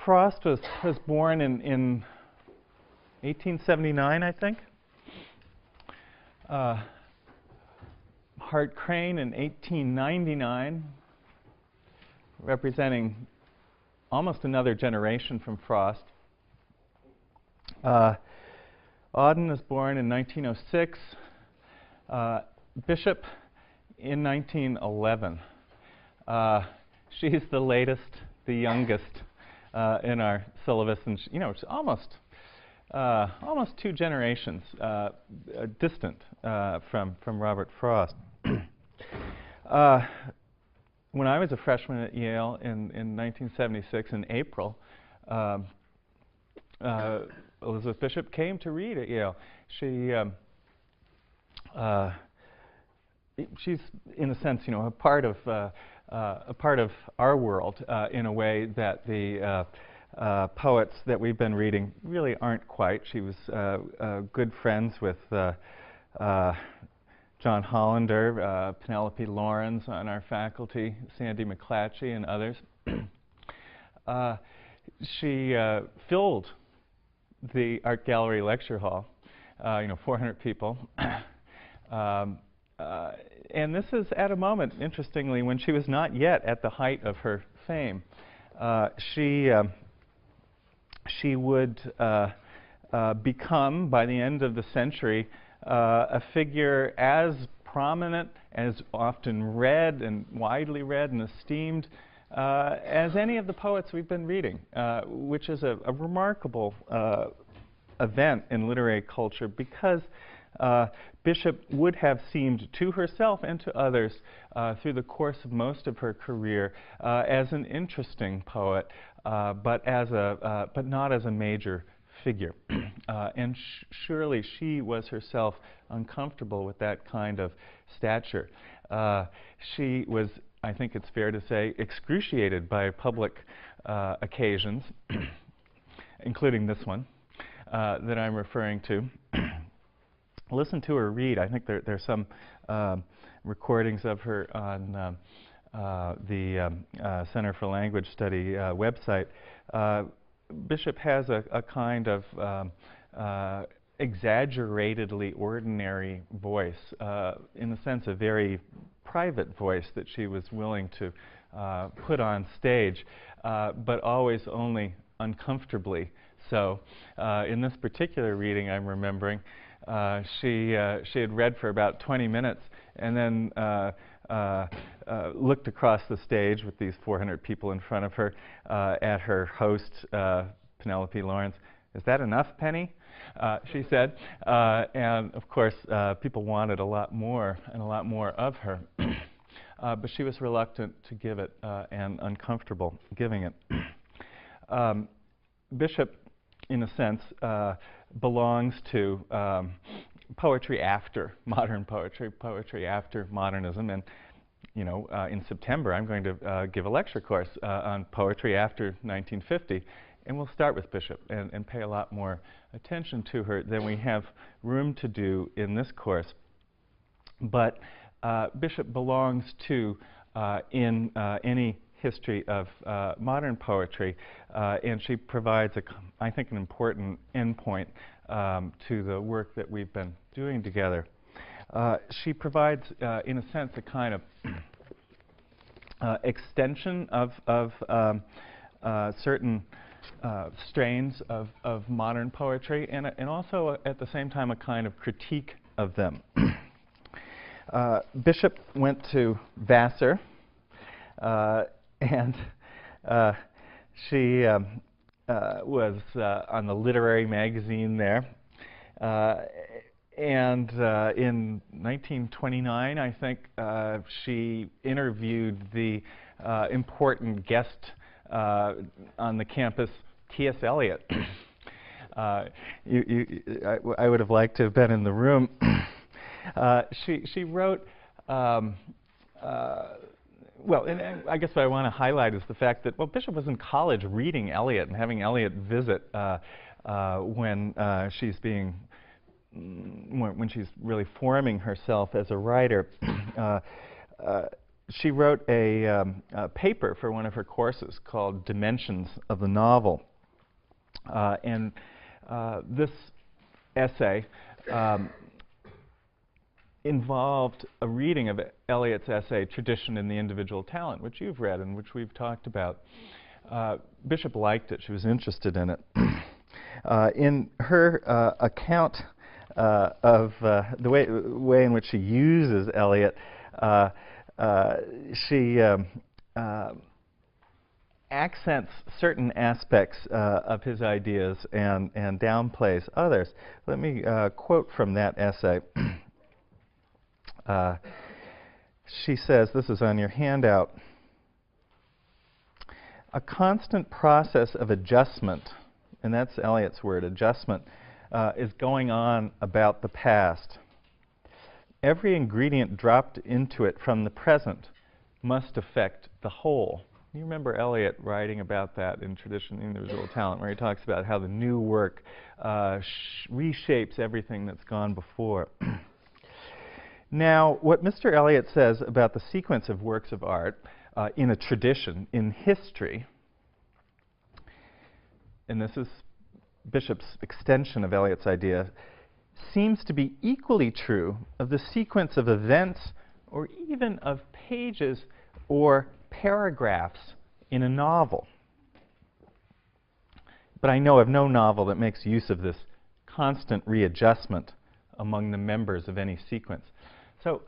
Frost was born in 1879, I think. Hart Crane in 1899, representing almost another generation from Frost. Auden was born in 1906. Bishop in 1911. She's the latest, the youngest in our syllabus, and it's almost 2 generations distant from Robert Frost. When I was a freshman at Yale in 1976, in April, Elizabeth Bishop came to read at Yale. She's, in a sense, a part of our world in a way that the poets that we've been reading really aren't quite. She was good friends with John Hollander, Penelope Lawrence on our faculty, Sandy McClatchy, and others. She filled the Art Gallery Lecture Hall, 400 people. And this is at a moment, interestingly, when she was not yet at the height of her fame. She would become, by the end of the century, a figure as prominent, as often read and widely read and esteemed as any of the poets we've been reading, which is a remarkable event in literary culture, because Bishop would have seemed to herself and to others through the course of most of her career as an interesting poet, but not as a major figure. And surely she was herself uncomfortable with that kind of stature. She was, I think it's fair to say, excruciated by public occasions, including this one that I'm referring to. Listen to her read. I think there's some recordings of her on the Center for Language Study website. Bishop has a kind of exaggeratedly ordinary voice, in the sense a very private voice that she was willing to put on stage, but always only uncomfortably so. In this particular reading I'm remembering, she had read for about 20 minutes and then looked across the stage with these 400 people in front of her at her host, Penelope Lawrence. "Is that enough, Penny?" She said. And of course, people wanted a lot more and a lot more of her. But she was reluctant to give it and uncomfortable giving it. Bishop, in a sense, belongs to poetry after modern poetry, poetry after modernism. And in September, I'm going to give a lecture course on poetry after 1950. And we'll start with Bishop and pay a lot more attention to her than we have room to do in this course. But Bishop belongs to, in any history of modern poetry, and she provides, I think, an important endpoint to the work that we've been doing together. She provides, in a sense, a kind of extension of certain strains of modern poetry, and also at the same time a kind of critique of them. Bishop went to Vassar, and she was on the literary magazine there. And in 1929, I think, she interviewed the important guest on the campus, T.S. Eliot. I would have liked to have been in the room. She wrote, well, and I guess what I want to highlight is the fact that, well, Bishop was in college reading Eliot and having Eliot visit when she's really forming herself as a writer. she wrote a paper for one of her courses called Dimensions of the Novel. And this essay involved a reading of Eliot's essay, Tradition in the Individual Talent, which you've read and which we've talked about. Bishop liked it. She was interested in it. In her account of the way in which she uses Eliot, she accents certain aspects of his ideas and downplays others. Let me quote from that essay. She says, this is on your handout, "A constant process of adjustment," and that's Eliot's word, adjustment, is going on about the past. Every ingredient dropped into it from the present must affect the whole. You remember Eliot writing about that in Tradition in the Individual Talent, where he talks about how the new work reshapes everything that's gone before. Now, what Mr. Eliot says about the sequence of works of art in a tradition, in history, and this is Bishop's extension of Eliot's idea, seems to be equally true of the sequence of events or even of pages or paragraphs in a novel. But I know of no novel that makes use of this constant readjustment among the members of any sequence. So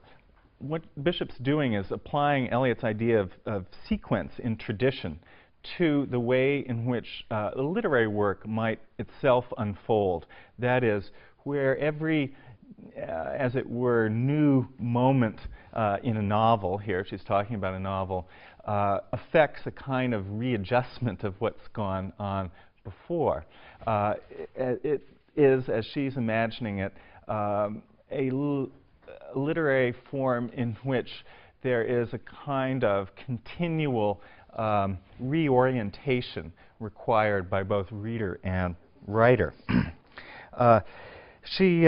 what Bishop's doing is applying Eliot's idea of sequence in tradition to the way in which a literary work might itself unfold. That is, where every, as it were, new moment in a novel, here she's talking about a novel, affects a kind of readjustment of what's gone on before. It is, as she's imagining it, a literary form in which there is a kind of continual reorientation required by both reader and writer. She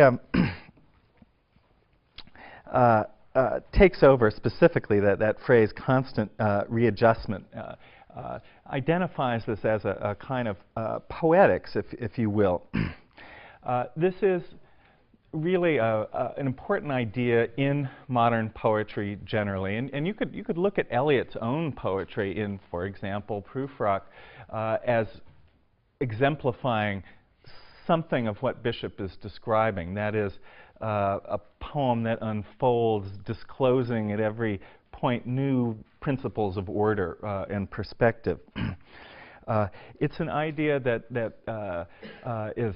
takes over specifically that phrase, constant readjustment, identifies this as a kind of poetics, if you will. This is really an important idea in modern poetry generally, and you could look at Eliot's own poetry in, for example, Prufrock, as exemplifying something of what Bishop is describing. That is, a poem that unfolds, disclosing at every point new principles of order and perspective. It's an idea that is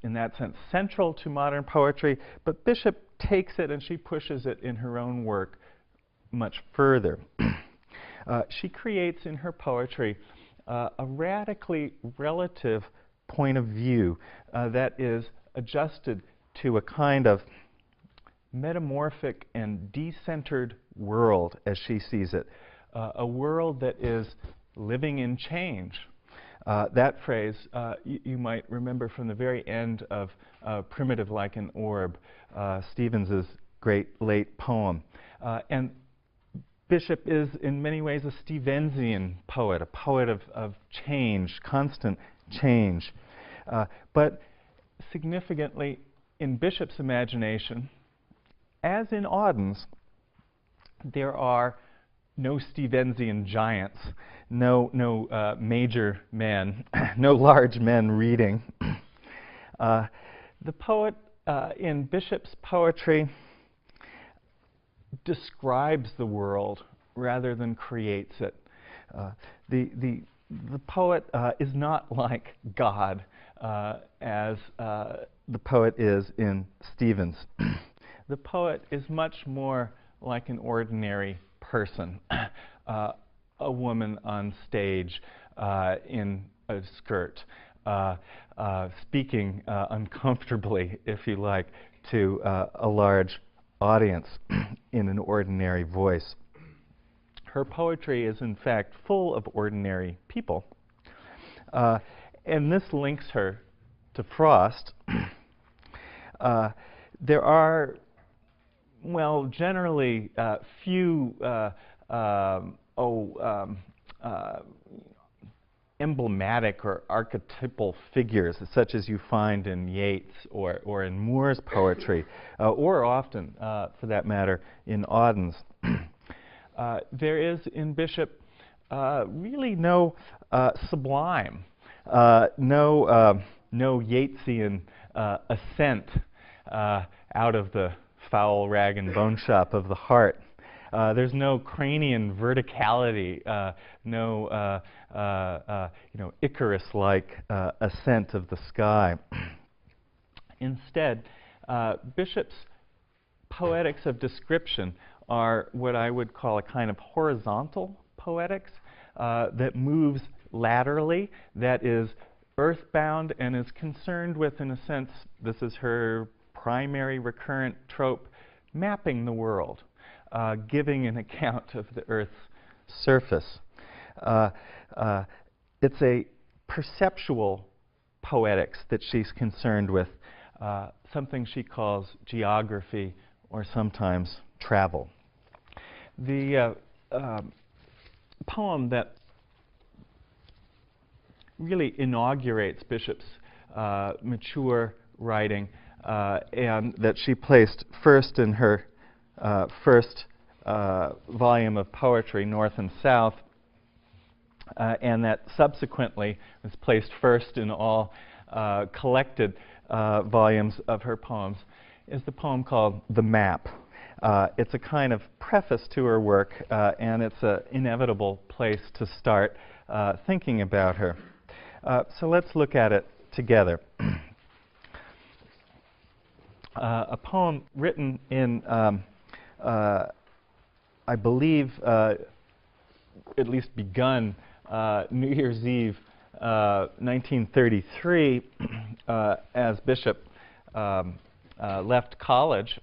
in that sense central to modern poetry, but Bishop takes it and she pushes it in her own work much further. She creates in her poetry a radically relative point of view that is adjusted to a kind of metamorphic and decentered world as she sees it, a world that is living in change. That phrase you might remember from the very end of Primitive Like an Orb, Stevens's great late poem. And Bishop is in many ways a Stevensian poet, a poet of change, constant change. But significantly, in Bishop's imagination, as in Auden's, there are no Stevensian giants, no major men, no large men reading. The poet in Bishop's poetry describes the world rather than creates it. The poet is not like God as the poet is in Stevens. The poet is much more like an ordinary person, a woman on stage in a skirt, speaking uncomfortably, if you like, to a large audience in an ordinary voice. Her poetry is, in fact, full of ordinary people. And this links her to Frost. There are, well, generally few emblematic or archetypal figures, such as you find in Yeats or in Moore's poetry, or often, for that matter, in Auden's. There is in Bishop really no sublime, no Yeatsian ascent out of the foul rag and bone shop of the heart. There's no cranian verticality, no Icarus-like ascent of the sky. Instead, Bishop's poetics of description are what I would call a kind of horizontal poetics that moves laterally, that is earthbound and is concerned with, in a sense, this is her primary recurrent trope, mapping the world, giving an account of the Earth's surface. It's a perceptual poetics that she's concerned with, something she calls geography or sometimes travel. The poem that really inaugurates Bishop's mature writing and that she placed first in her first volume of poetry, North and South, and that subsequently was placed first in all collected volumes of her poems, is the poem called The Map. It's a kind of preface to her work, and it's an inevitable place to start thinking about her. So let's look at it together. A poem written in, I believe, at least begun New Year's Eve 1933 as Bishop left college.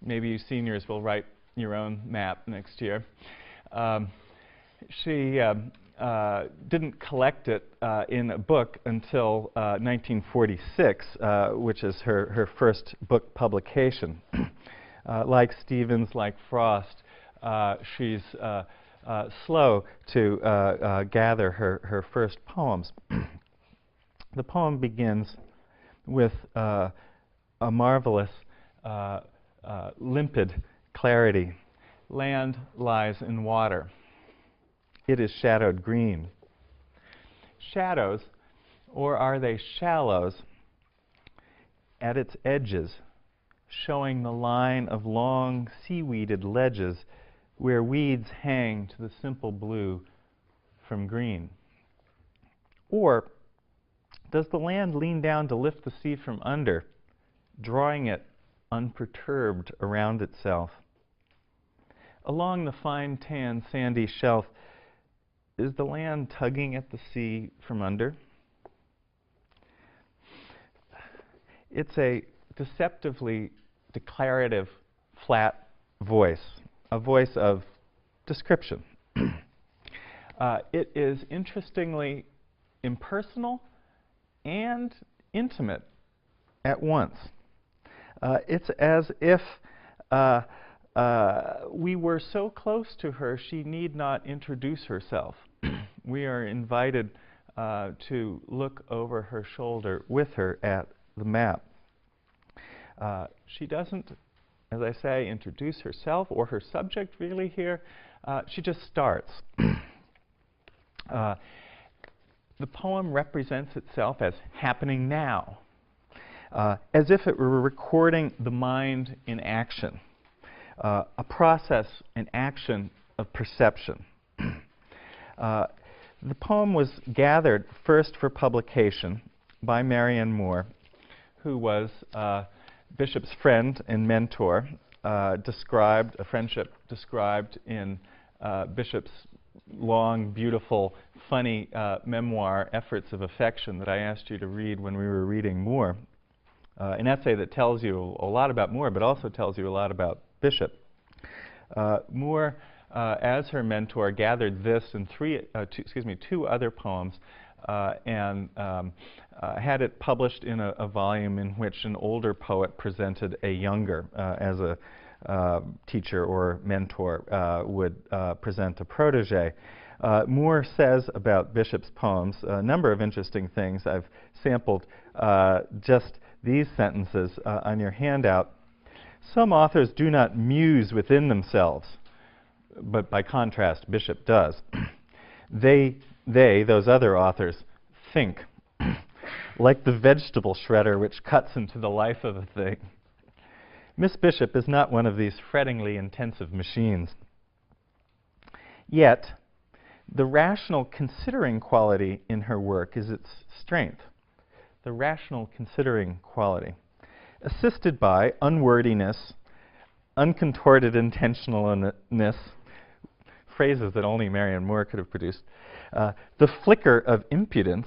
Maybe you seniors will write your own map next year. She didn't collect it in a book until 1946, which is her first book publication. Like Stevens, like Frost, she's slow to gather her first poems. The poem begins with a marvelous limpid clarity. Land lies in water. It is shadowed green. Shadows, or are they shallows, at its edges, showing the line of long seaweeded ledges where weeds hang to the simple blue from green? Or does the land lean down to lift the sea from under, drawing it unperturbed around itself? Along the fine tan sandy shelf, is the land tugging at the sea from under? It's a deceptively declarative, flat voice, a voice of description. It is interestingly impersonal and intimate at once. It's as if we were so close to her, she need not introduce herself. We are invited to look over her shoulder with her at the map. She doesn't, as I say, introduce herself or her subject really here. She just starts. The poem represents itself as happening now, as if it were recording the mind in action, a process, an action of perception. The poem was gathered first for publication by Marianne Moore, who was Bishop's friend and mentor, a friendship described in Bishop's long, beautiful, funny memoir, Efforts of Affection, that I asked you to read when we were reading Moore. An essay that tells you a lot about Moore, but also tells you a lot about Bishop. Moore, as her mentor, gathered this and two other poems and had it published in a volume in which an older poet presented a younger as a teacher or mentor would present a protege. Moore says about Bishop's poems a number of interesting things. I've sampled just these sentences on your handout. Some authors do not muse within themselves, but by contrast, Bishop does. Those other authors, think, like the vegetable shredder which cuts into the life of a thing. Miss Bishop is not one of these frettingly intensive machines. Yet, the rational considering quality in her work is its strength. The rational considering quality, assisted by unwordiness, uncontorted intentionalness, phrases that only Marianne Moore could have produced, the flicker of impudence,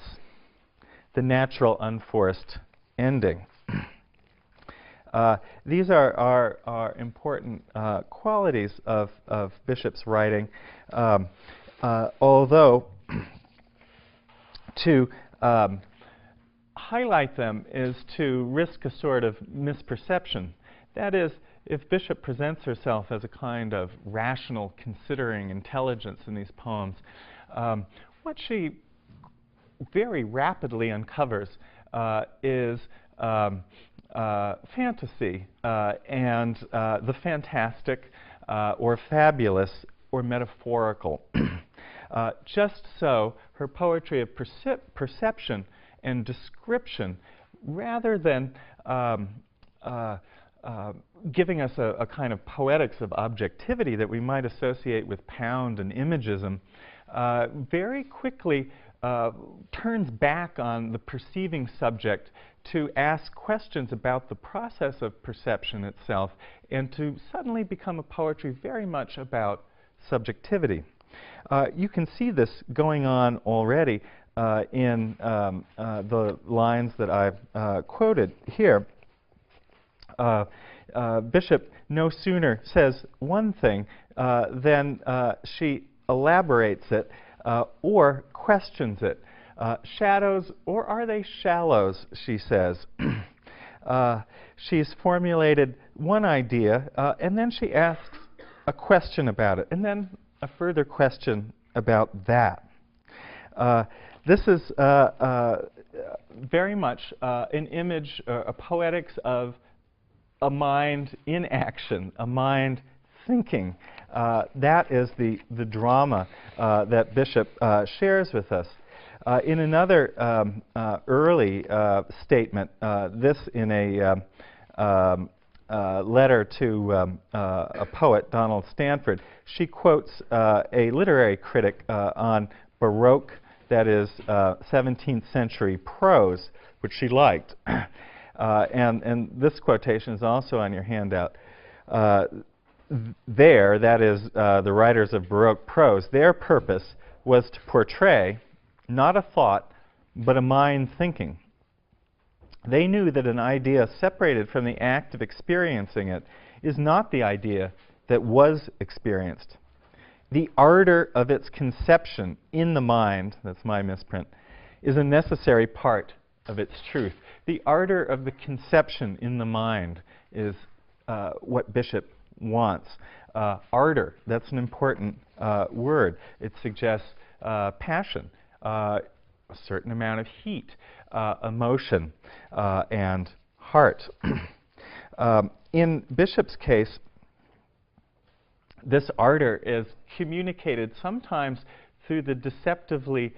the natural unforced ending. These are important qualities of Bishop's writing, although to highlight them is to risk a sort of misperception. That is, if Bishop presents herself as a kind of rational, considering intelligence in these poems, what she very rapidly uncovers is fantasy and the fantastic or fabulous or metaphorical. Just so, her poetry of perception and description, rather than giving us a kind of poetics of objectivity that we might associate with Pound and imagism, very quickly turns back on the perceiving subject to ask questions about the process of perception itself and to suddenly become a poetry very much about subjectivity. You can see this going on already in the lines that I've quoted here. Bishop no sooner says one thing than she elaborates it or questions it. Shadows, or are they shallows, she says. She's formulated one idea, and then she asks a question about it, and then a further question about that. This is very much an image, a poetics of a mind in action, a mind thinking. That is the drama that Bishop shares with us. In another early statement, this in a letter to a poet, Donald Stanford, she quotes a literary critic on Baroque, that is 17th century prose, which she liked. And this quotation is also on your handout. That is the writers of Baroque prose, their purpose was to portray not a thought, but a mind thinking. They knew that an idea separated from the act of experiencing it is not the idea that was experienced. The ardor of its conception in the mind, that's my misprint, is a necessary part of its truth. The ardor of the conception in the mind is what Bishop wants. Ardor, that's an important word. It suggests passion, a certain amount of heat, emotion, and heart. In Bishop's case, this ardor is communicated sometimes through the deceptively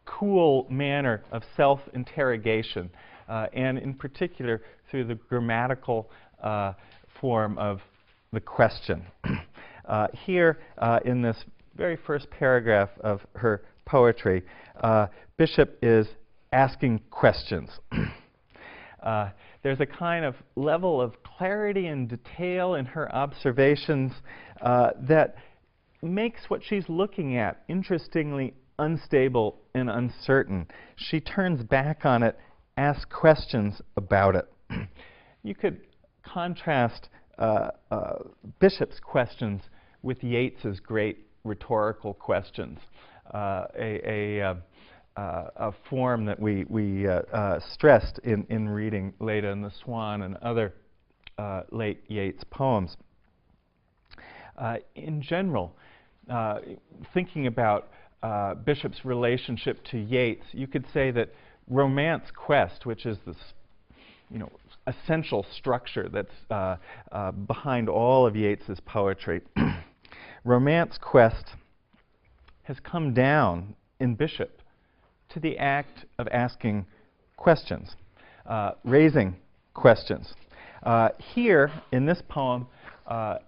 cool manner of self-interrogation, and in particular through the grammatical form of the question. Here, in this very first paragraph of her poetry, Bishop is asking questions. There's a kind of level of clarity and detail in her observations that makes what she's looking at interestingly unstable and uncertain. She turns back on it, asks questions about it. You could contrast Bishop's questions with Yeats's great rhetorical questions, a form that we stressed in reading Leda and the Swan and other late Yeats poems. In general, thinking about Bishop's relationship to Yeats, you could say that Romance Quest, which is this essential structure that's behind all of Yeats's poetry, Romance Quest has come down in Bishop to the act of asking questions, raising questions. Here, in this poem,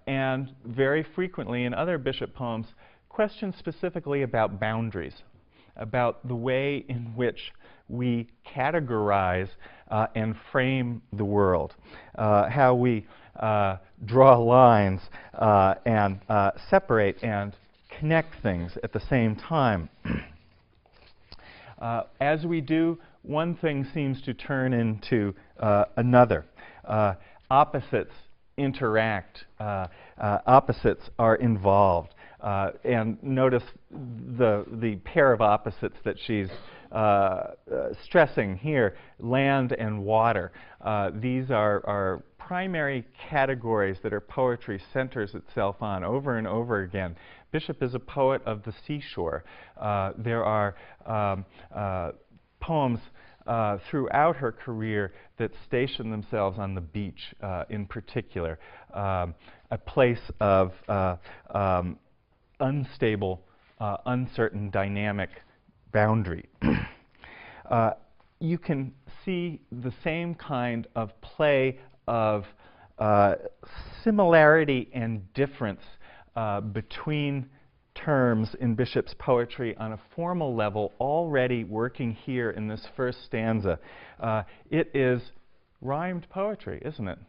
and very frequently in other Bishop poems, questions specifically about boundaries, about the way in which we categorize and frame the world, how we draw lines and separate and connect things at the same time. As we do, one thing seems to turn into another. Opposites interact, opposites are involved. And notice the pair of opposites that she's stressing here, land and water. These are primary categories that her poetry centers itself on over and over again. Bishop is a poet of the seashore. There are poems throughout her career that station themselves on the beach in particular, a place of unstable, uncertain, dynamic boundary. You can see the same kind of play of similarity and difference between terms in Bishop's poetry on a formal level already working here in this first stanza. It is rhymed poetry, isn't it?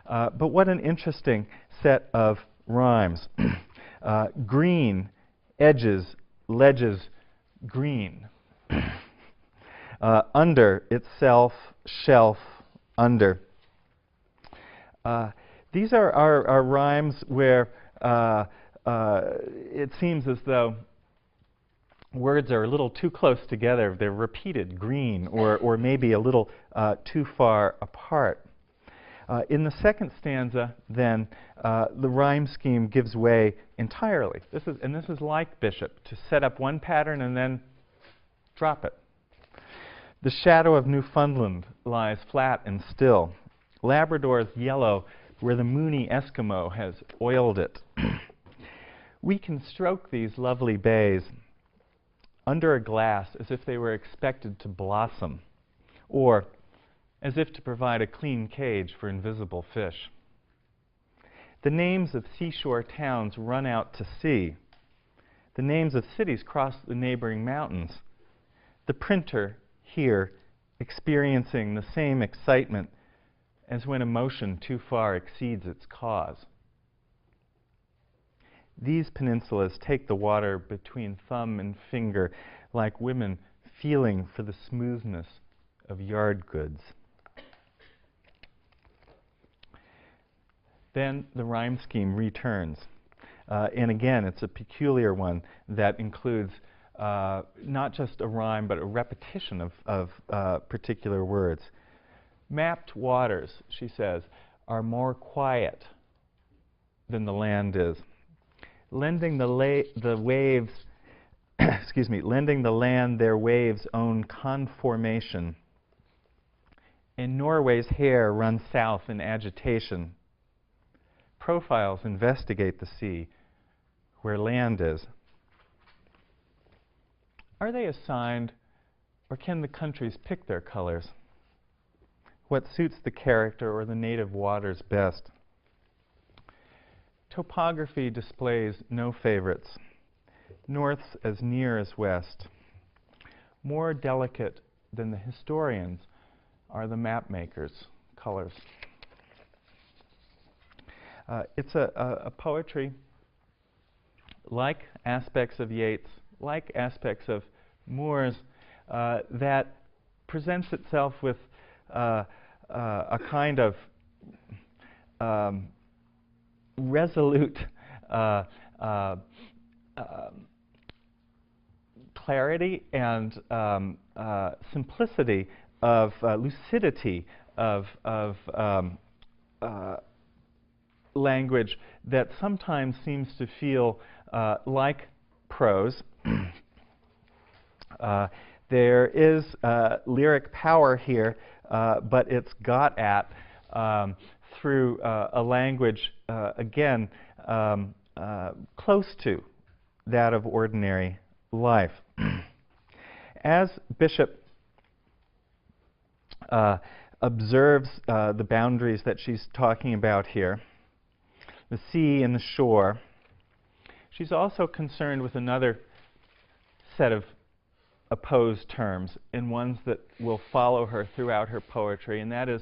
But what an interesting set of rhymes. Green, edges, ledges, green. Under, itself, shelf, under. These are rhymes where it seems as though words are a little too close together. They're repeated, green, or maybe a little too far apart. In the second stanza, then, the rhyme scheme gives way entirely. This is like Bishop, to set up one pattern and then drop it. The shadow of Newfoundland lies flat and still. Labrador's yellow where the moony Eskimo has oiled it. We can stroke these lovely bays under a glass as if they were expected to blossom, or as if to provide a clean cage for invisible fish. The names of seashore towns run out to sea. The names of cities cross the neighboring mountains. The printer here experiencing the same excitement as when emotion too far exceeds its cause. These peninsulas take the water between thumb and finger like women feeling for the smoothness of yard goods. Then the rhyme scheme returns. And again, it's a peculiar one that includes not just a rhyme, but a repetition of particular words. Mapped waters, she says, are more quiet than the land is. Lending the waves, excuse me, lending the land their waves' own conformation. And Norway's hair runs south in agitation. Profiles investigate the sea where land is. Are they assigned, or can the countries pick their colors? What suits the character or the native waters best? Topography displays no favorites. North's as near as west. More delicate than the historians are the map makers' colors. It's a poetry, like aspects of Yeats, like aspects of Moore's, that presents itself with a kind of resolute clarity and simplicity, of lucidity, of language that sometimes seems to feel like prose. There is lyric power here, but it's got at through a language, again, close to that of ordinary life. As Bishop observes the boundaries that she's talking about here, the sea and the shore, she's also concerned with another set of opposed terms, and ones that will follow her throughout her poetry, and that is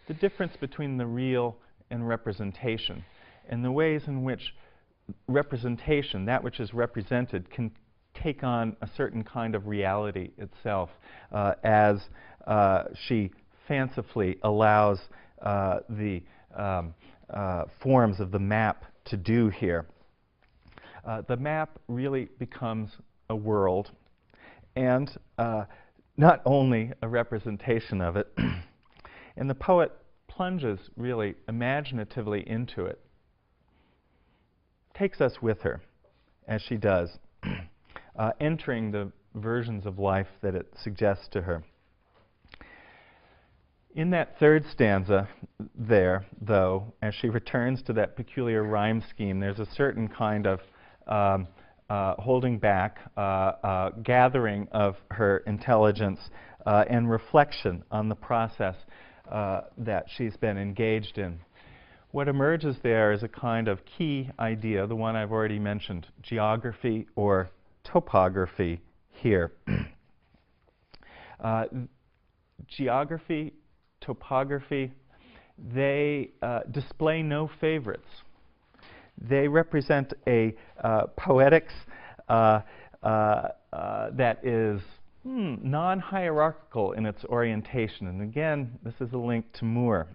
the difference between the real and representation, and the ways in which representation, that which is represented, can take on a certain kind of reality itself, as she fancifully allows the forms of the map to do here. The map really becomes a world, and not only a representation of it, and the poet plunges really imaginatively into it, takes us with her as she does, entering the versions of life that it suggests to her. In that third stanza there, though, as she returns to that peculiar rhyme scheme, there's a certain kind of holding back, gathering of her intelligence, and reflection on the process that she's been engaged in. What emerges there is a kind of key idea, the one I've already mentioned, geography or topography here. Geography, topography, they display no favorites. They represent a poetics that is non-hierarchical in its orientation. And again, this is a link to Moore.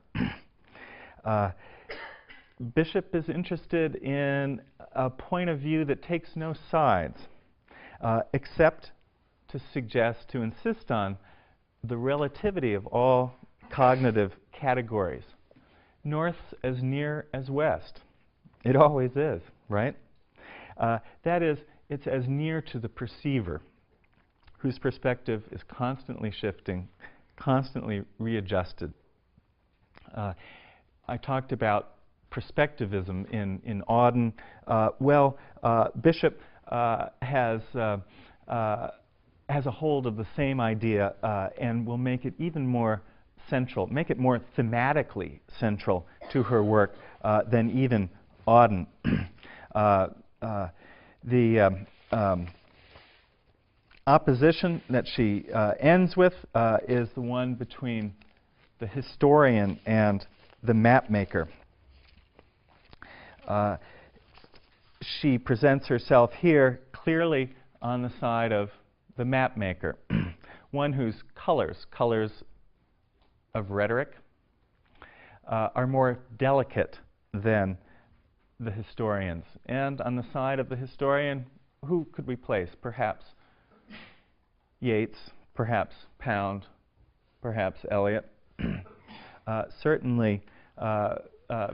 Bishop is interested in a point of view that takes no sides, except to suggest, to insist on the relativity of all cognitive categories. North's as near as west. It always is, right? That is, it's as near to the perceiver, whose perspective is constantly shifting, constantly readjusted. I talked about perspectivism in Auden. Bishop has a hold of the same idea and will make it even more central, make it more thematically central to her work than even Auden. The opposition that she ends with is the one between the historian and the mapmaker. She presents herself here clearly on the side of the mapmaker, one whose colors of rhetoric, are more delicate than the historians. And on the side of the historian, who could we place? Perhaps Yeats, perhaps Pound, perhaps Eliot. Certainly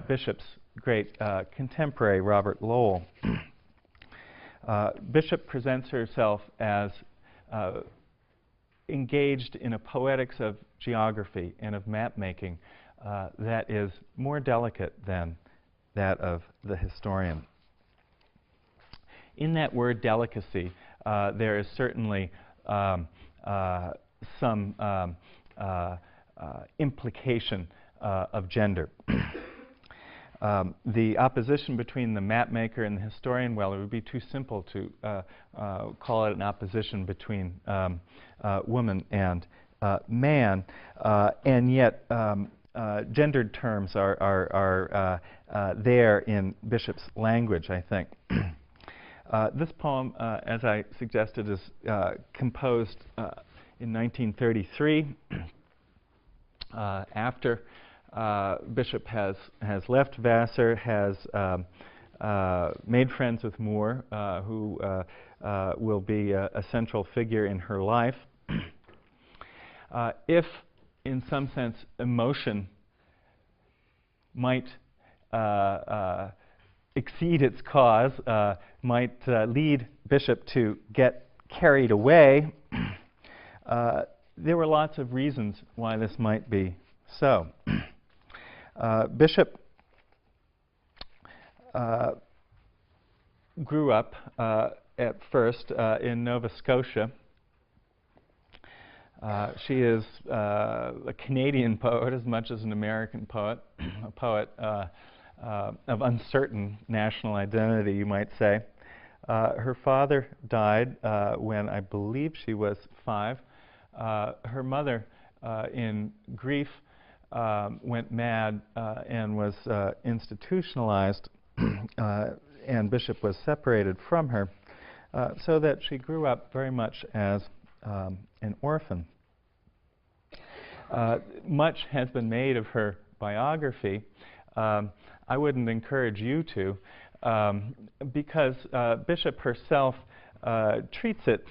Bishop's great contemporary, Robert Lowell. Bishop presents herself as engaged in a poetics of geography and of map-making that is more delicate than that of the historian. In that word delicacy, there is certainly some implication of gender. The opposition between the mapmaker and the historian, well, it would be too simple to call it an opposition between woman and man, and yet gendered terms are there in Bishop's language, I think. This poem, as I suggested, is composed in 1933, after Bishop has left Vassar, has made friends with Moore, who will be a central figure in her life. If, in some sense, emotion might exceed its cause, might lead Bishop to get carried away. There were lots of reasons why this might be so. Bishop grew up at first in Nova Scotia. She is a Canadian poet as much as an American poet, a poet of uncertain national identity, you might say. Her father died when I believe she was 5. Her mother, in grief, went mad and was institutionalized, and Bishop was separated from her, so that she grew up very much as an orphan. Much has been made of her biography. I wouldn't encourage you to, because Bishop herself treats it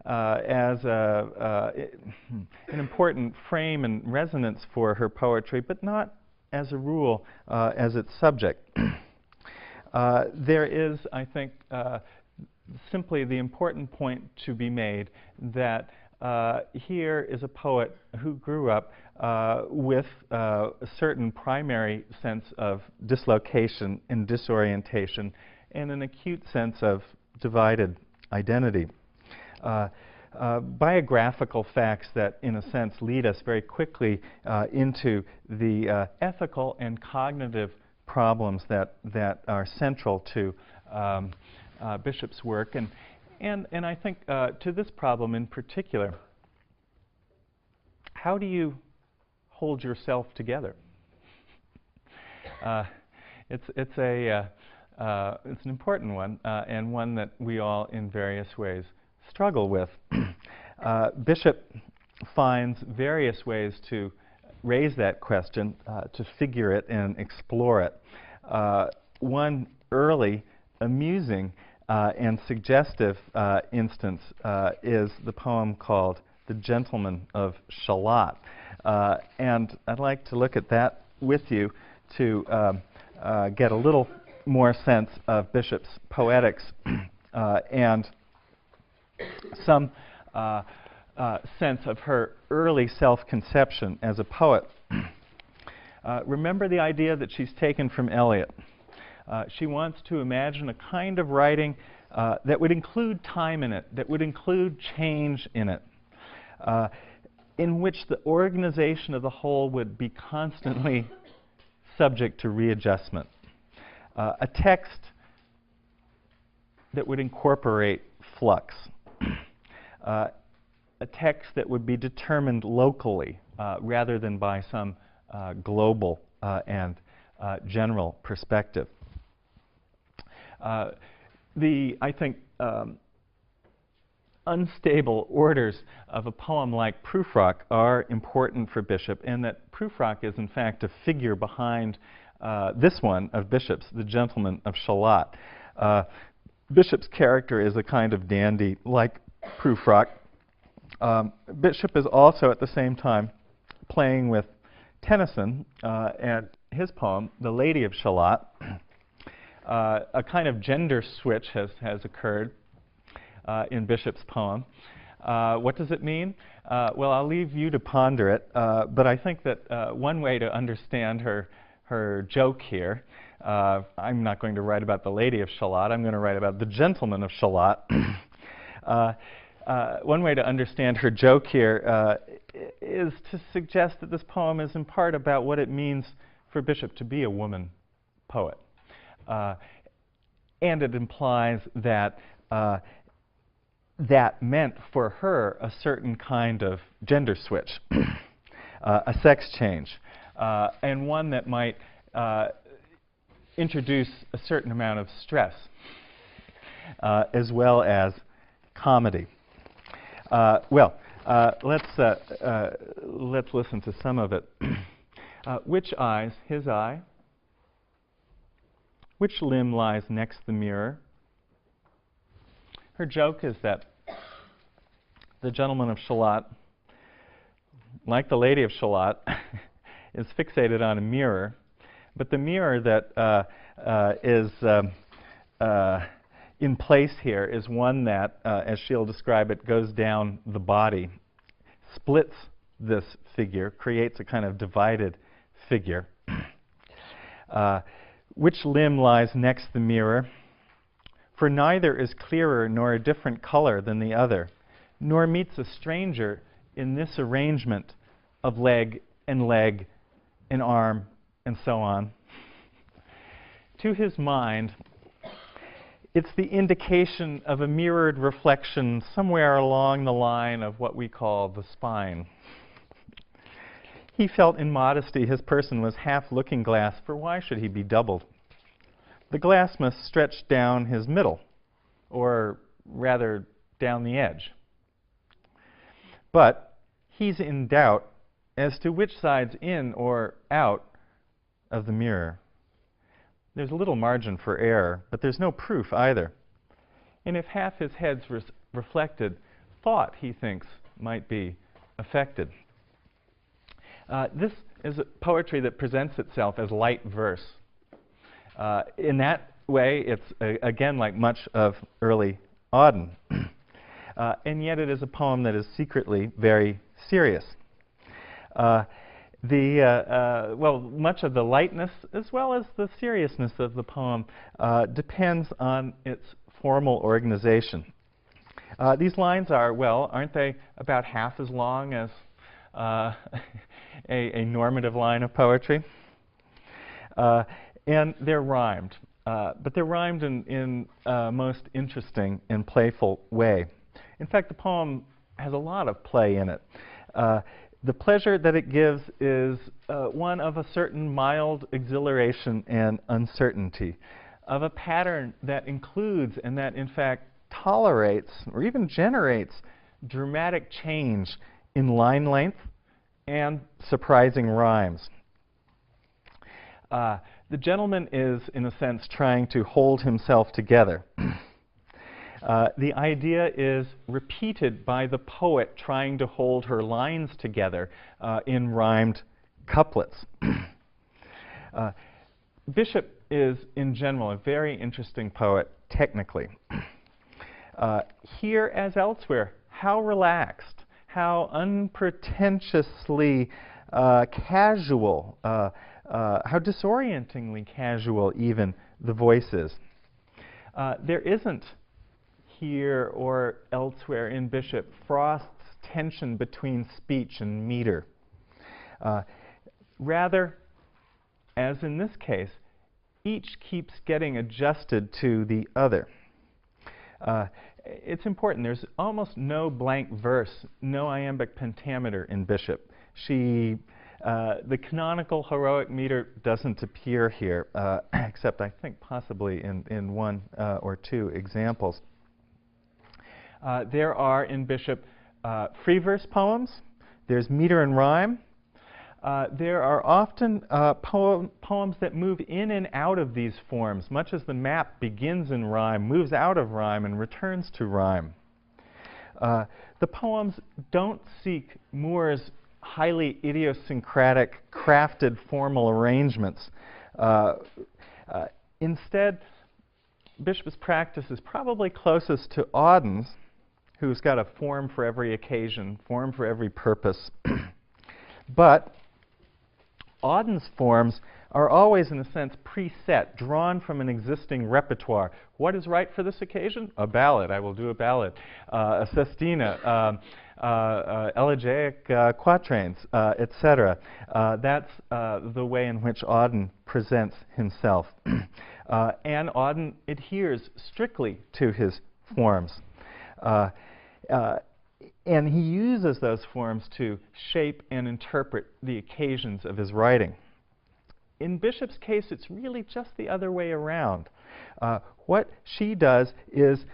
as an important frame and resonance for her poetry, but not as a rule as its subject. There is, I think, simply the important point to be made that here is a poet who grew up with a certain primary sense of dislocation and disorientation and an acute sense of divided identity. Biographical facts that, in a sense, lead us very quickly into the ethical and cognitive problems that are central to Bishop's work, and I think to this problem in particular. How do you hold yourself together? It's an important one, and one that we all, in various ways, struggle with. Bishop finds various ways to raise that question, to figure it and explore it. One early, amusing, and suggestive instance is the poem called The Gentleman of Shalott. And I'd like to look at that with you to get a little more sense of Bishop's poetics and some sense of her early self-conception as a poet. Remember the idea that she's taken from Eliot. She wants to imagine a kind of writing that would include time in it, that would include change in it, in which the organization of the whole would be constantly subject to readjustment. A text that would incorporate flux. A text that would be determined locally rather than by some global and general perspective. I think, unstable orders of a poem like Prufrock are important for Bishop, and that Prufrock is, in fact, a figure behind this one of Bishop's, The Gentleman of Shalott. Bishop's character is a kind of dandy like Prufrock. Bishop is also, at the same time, playing with Tennyson and his poem, The Lady of Shalott. A kind of gender switch has occurred in Bishop's poem. What does it mean? Well, I'll leave you to ponder it, but I think that one way to understand her joke here, I'm not going to write about the Lady of Shalott, I'm going to write about the Gentleman of Shalott. One way to understand her joke here is to suggest that this poem is in part about what it means for Bishop to be a woman poet. And it implies that that meant for her a certain kind of gender switch, a sex change, and one that might introduce a certain amount of stress, as well as comedy. Let's listen to some of it. Which eyes? His eye. Which limb lies next the mirror? Her joke is that the Gentleman of Shalott, like the Lady of Shalott, is fixated on a mirror, But the mirror that is in place here is one that, as she'll describe it, goes down the body, splits this figure, creates a kind of divided figure. Which limb lies next the mirror? For neither is clearer nor a different color than the other, nor meets a stranger in this arrangement of leg and arm, and so on. To his mind, it's the indication of a mirrored reflection somewhere along the line of what we call the spine. He felt in modesty his person was half looking-glass, for why should he be doubled? The glass must stretch down his middle, or rather down the edge. But he's in doubt as to which side's in or out of the mirror. There's little margin for error, but there's no proof either. And if half his head's reflected, thought, he thinks, might be affected. This is a poetry that presents itself as light verse. In that way, it's, again, like much of early Auden. And yet it is a poem that is secretly very serious. Well, much of the lightness as well as the seriousness of the poem depends on its formal organization. These lines are, well, aren't they about half as long as a normative line of poetry? And they're rhymed. But they're rhymed in a most interesting and playful way. In fact, the poem has a lot of play in it. The pleasure that it gives is one of a certain mild exhilaration and uncertainty, of a pattern that includes and that, in fact, tolerates or even generates dramatic change in line length and surprising rhymes. The gentleman is, in a sense, trying to hold himself together. The idea is repeated by the poet trying to hold her lines together in rhymed couplets. Bishop is, in general, a very interesting poet technically. Here, as elsewhere, how relaxed, how unpretentiously casual, how disorientingly casual even the voice is. There isn't here or elsewhere in Bishop Frost's tension between speech and meter. Rather, as in this case, each keeps getting adjusted to the other. It's important. There's almost no blank verse, no iambic pentameter in Bishop. The canonical heroic meter doesn't appear here, except I think possibly in one or two examples. There are in Bishop free verse poems. There's meter and rhyme. There are often poems that move in and out of these forms, much as the map begins in rhyme, moves out of rhyme, and returns to rhyme. The poems don't seek Moore's highly idiosyncratic, crafted formal arrangements. Instead, Bishop's practice is probably closest to Auden's, who's got a form for every occasion, form for every purpose. But Auden's forms are always, in a sense, preset, drawn from an existing repertoire. What is right for this occasion? A ballad. I will do a ballad. A sestina, elegiac quatrains, etc. That's the way in which Auden presents himself. And Auden adheres strictly to his forms. And he uses those forms to shape and interpret the occasions of his writing. In Bishop's case, it's really just the other way around. What she does is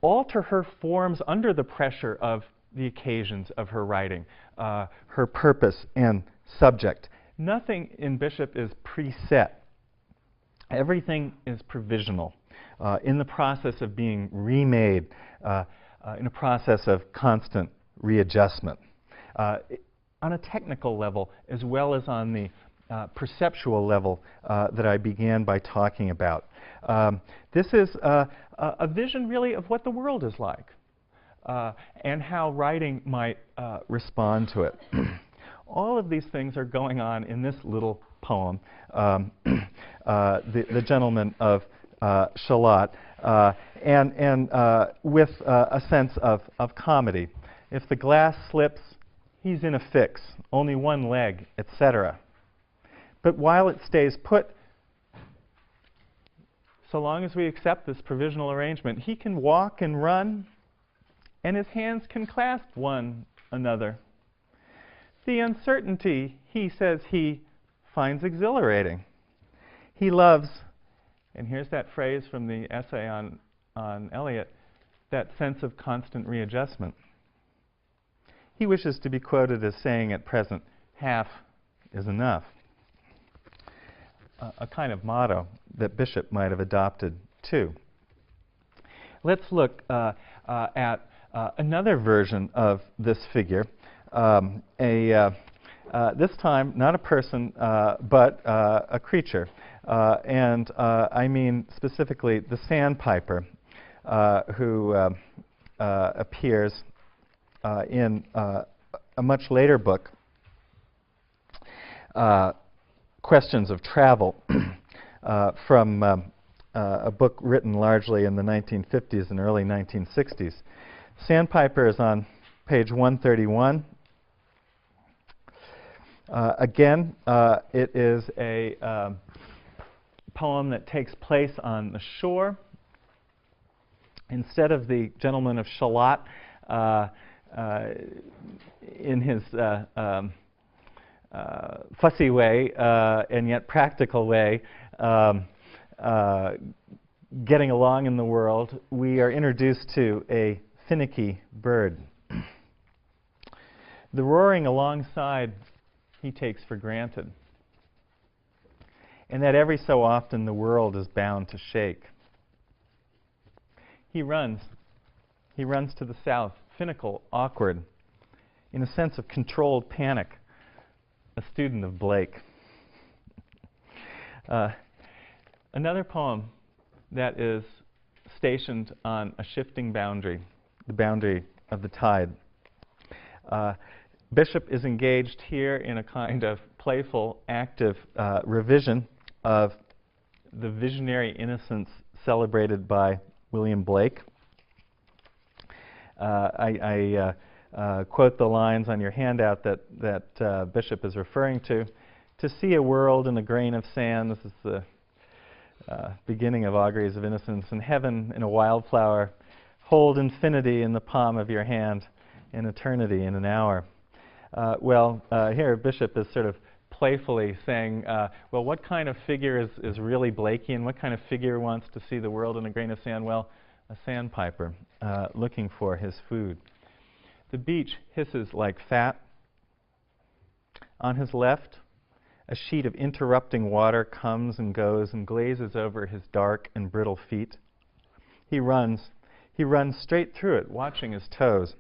alter her forms under the pressure of the occasions of her writing, her purpose and subject. Nothing in Bishop is preset. Everything is provisional, in the process of being remade, in a process of constant readjustment, on a technical level as well as on the perceptual level that I began by talking about. This is a vision, really, of what the world is like and how writing might respond to it. All of these things are going on in this little poem, The Gentleman of Shalott, and with a sense of comedy. If the glass slips, he's in a fix, only one leg, etc. But while it stays put, so long as we accept this provisional arrangement, he can walk and run, and his hands can clasp one another. The uncertainty, he says, he finds exhilarating. He loves, and here's that phrase from the essay on Eliot, that sense of constant readjustment. He wishes to be quoted as saying at present, half is enough. A kind of motto that Bishop might have adopted too. Let's look at another version of this figure. This time, not a person, but a creature. And I mean specifically the sandpiper, who appears in a much later book, Questions of Travel, from a book written largely in the 1950s and early 1960s. Sandpiper is on page 131. Again, it is a poem that takes place on the shore. Instead of the Gentleman of Shalott, in his fussy way and yet practical way, getting along in the world, we are introduced to a finicky bird. The roaring alongside he takes for granted, and that every so often the world is bound to shake. He runs to the south, finical, awkward, in a sense of controlled panic, a student of Blake. Another poem that is stationed on a shifting boundary, the boundary of the tide. Bishop is engaged here in a kind of playful, active revision of the visionary innocence celebrated by William Blake. I quote the lines on your handout that Bishop is referring to. To see a world in a grain of sand, this is the beginning of Auguries of Innocence, and heaven in a wildflower, hold infinity in the palm of your hand, and eternity in an hour. Here Bishop is sort of playfully saying, well, what kind of figure is really Blakean? What kind of figure wants to see the world in a grain of sand? Well, a sandpiper looking for his food. The beach hisses like fat. On his left, a sheet of interrupting water comes and goes and glazes over his dark and brittle feet. He runs straight through it, watching his toes.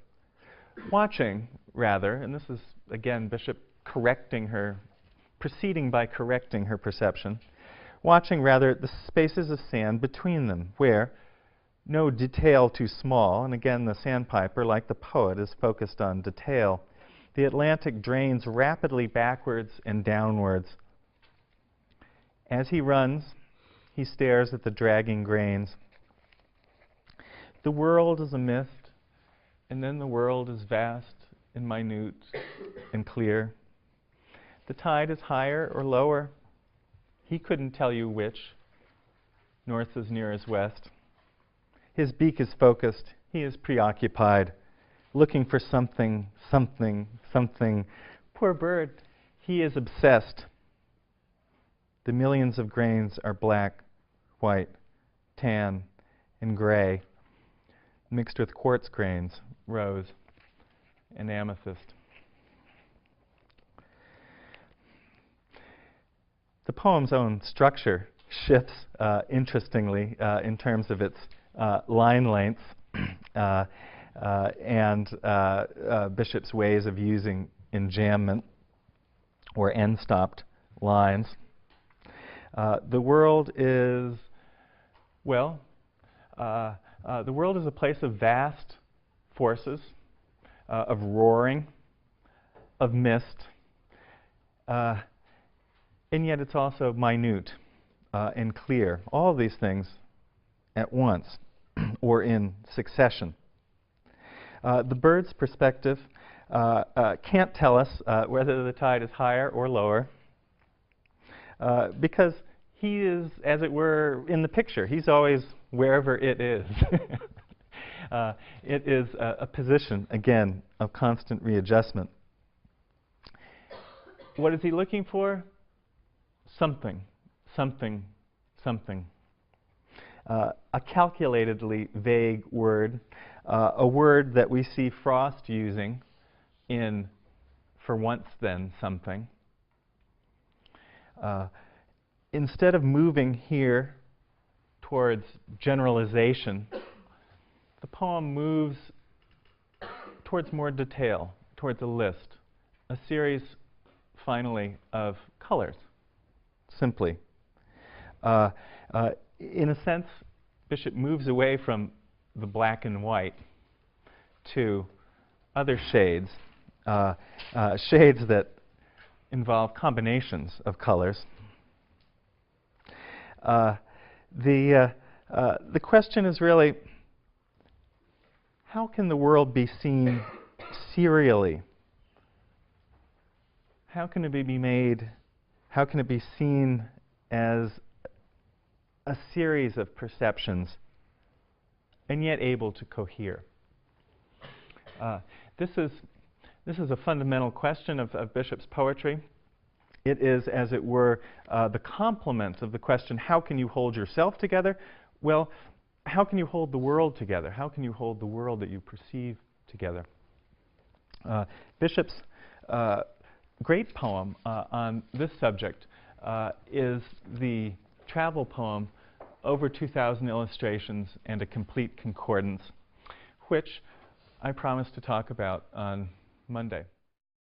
Watching, rather, and this is, again, Bishop proceeding by correcting her perception, watching, rather, the spaces of sand between them, where no detail too small, and again, the sandpiper, like the poet, is focused on detail. The Atlantic drains rapidly backwards and downwards. As he runs, he stares at the dragging grains. The world is a mist, and then the world is vast and minute and clear. The tide is higher or lower. He couldn't tell you which. North is near as west. His beak is focused. He is preoccupied, looking for something, something, something. Poor bird, he is obsessed. The millions of grains are black, white, tan, and gray, mixed with quartz grains, rose, and amethyst. The poem's own structure shifts interestingly in terms of its line lengths and Bishop's ways of using enjambment or end-stopped lines. The world is, well, the world is a place of vast forces, of roaring, of mist, and yet it's also minute and clear. All of these things at once or in succession. The bird's perspective can't tell us whether the tide is higher or lower because he is, as it were, in the picture. He's always wherever it is. It is a position, again, of constant readjustment. What is he looking for? Something, something, something. A calculatedly vague word, a word that we see Frost using in "for once then something." Instead of moving here towards generalization, the poem moves towards more detail, towards a list, a series, finally, of colors, simply. In a sense, Bishop moves away from the black and white to other shades, shades that involve combinations of colors. The question is really, how can the world be seen serially? How can it be made, how can it be seen as a series of perceptions and yet able to cohere? This is a fundamental question of Bishop's poetry. It is, as it were, the complement of the question, how can you hold yourself together? Well, how can you hold the world together? How can you hold the world that you perceive together? Bishop's great poem on this subject is the travel poem, Over 2,000 Illustrations and a Complete Concordance, which I promised to talk about on Monday.